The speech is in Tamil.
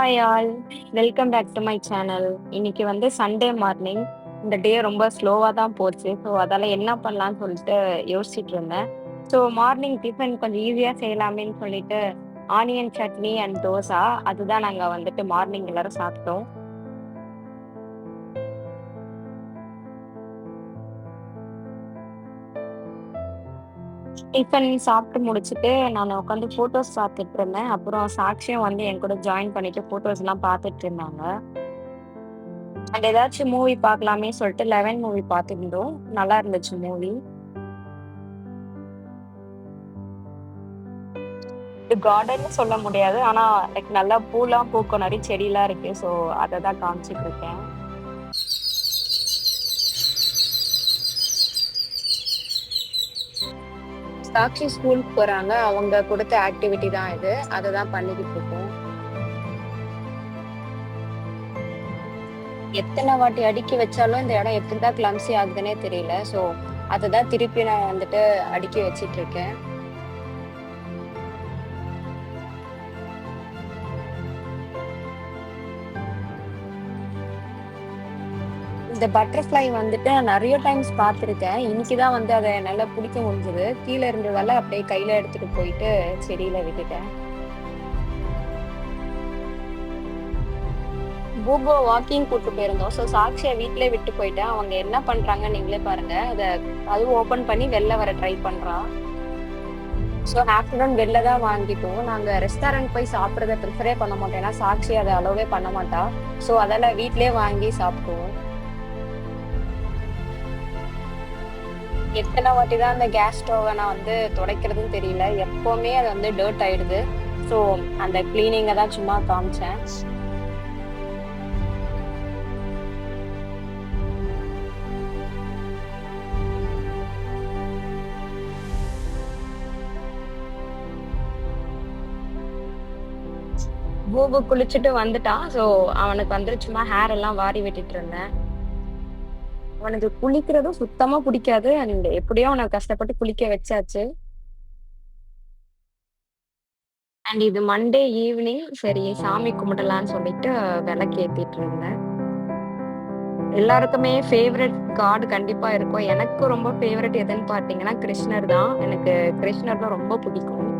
Hi all. Welcome back to my channel. இன்னைக்கு வந்து சண்டே மார்னிங். இந்த டே ரொம்ப ஸ்லோவா தான் போச்சு. ஸோ அதால என்ன பண்ணலான்னு சொல்லிட்டு யோசிச்சுட்டு இருந்தேன். ஸோ மார்னிங் டிஃபன் கொஞ்சம் ஈஸியா செய்யலாமேன்னு சொல்லிட்டு ஆனியன் சட்னி அண்ட் தோசா அதுதான் நாங்க வந்துட்டு மார்னிங் எல்லாரும் சாப்பிட்டோம். டிஃபன் சாப்பிட்டு முடிச்சுட்டு நான் உட்காந்து ஃபோட்டோஸ் பார்த்துட்டு இருந்தேன். அப்புறம் சாக்ஷியும் வந்து என் கூட ஜாயின் பண்ணிட்டு ஃபோட்டோஸ்லாம் பார்த்துட்டு இருந்தாங்க. அண்ட் ஏதாச்சும் மூவி பார்க்கலாமே சொல்லிட்டு 11 மூவி பார்த்துருந்தோம். நல்லா இருந்துச்சு மூவி. இது கார்டன்னு சொல்ல முடியாது. ஆனா லைக் நல்லா பூலாம் பூக்கும், நெறைய செடிலாம் இருக்கு. ஸோ அத தான் காமிச்சிட்டு இருக்கேன். சாக்ஷி ஸ்கூலுக்கு போறாங்க. அவங்க குடுத்த ஆக்டிவிட்டி தான் இது. அத தான் பண்ணிக்கிட்டு இருக்கோம். எத்தன வாட்டி அடுக்கி வச்சாலும் இந்த இடம் எப்படிதான் கிளம்ஸி ஆகுதுன்னே தெரியல. ஸோ அததான் திருப்பி நான் வந்துட்டு அடுக்கி வச்சிட்டு இருக்கேன். இந்த பட்டர்ஃப்ளை வந்துட்டு நான் நெறைய டைம்ஸ் பார்த்துருக்கேன். இன்னைக்கு தான் வந்து அத என்னால புடிக்க முடிஞ்சது. கீழ இருந்ததால அப்படியே கையில எடுத்துட்டு போயிட்டு செடியில விட்டுட்டேன். பூபோ வாக்கிங் கூட்டு போயிருந்தோம். ஸோ சாக்ஷிய வீட்லயே விட்டு போயிட்டேன். அவங்க என்ன பண்றாங்கன்னு நீங்களே பாருங்க. அதுவும் ஓப்பன் பண்ணி வெளில வர ட்ரை பண்றா. ஸோ ஆஃப்டர்நூன் வெளில தான் வாங்கிட்டோம். நாங்க ரெஸ்டாரண்ட் போய் சாப்பிடுறத ப்ரிஃபரே பண்ண மாட்டோம். ஏன்னா சாக்ஷி அத அலோவே பண்ண மாட்டா. ஸோ அதால வீட்லயே வாங்கி சாப்பிடுவோம். எத்தனை வாட்டி தான் அந்த கேஸ் ஸ்டவ்வ நான் வந்து துடைக்கிறதுன்னு தெரியல. எப்பவுமே அது வந்து டர்ட் ஆயிடுது. ஸோ அந்த கிளீனிங்க தான் சும்மா காமிச்சேன். பூபு குளிச்சுட்டு வந்துட்டான். ஸோ அவனுக்கு வந்து சும்மா ஹேர் எல்லாம் வாரி விட்டுட்டு இருந்தேன். அவனுக்கு குளிக்கிறதும் சுத்தமா பிடிக்காது. அண்ட் எப்படியோ அவனை கஷ்டப்பட்டு குளிக்க வச்சாச்சு. அண்ட் இது மண்டே ஈவினிங். சரி சாமி கும்பிடலான்னு சொல்லிட்டு விளக்கு ஏத்திட்டு இருந்தேன். எல்லாருக்குமே ஃபேவரட் காட் கண்டிப்பா இருக்கும். எனக்கு ரொம்ப ஃபேவரட் எதுன்னு பார்த்தீங்கன்னா கிருஷ்ணர் தான். எனக்கு கிருஷ்ணர் தான் ரொம்ப பிடிக்கும்.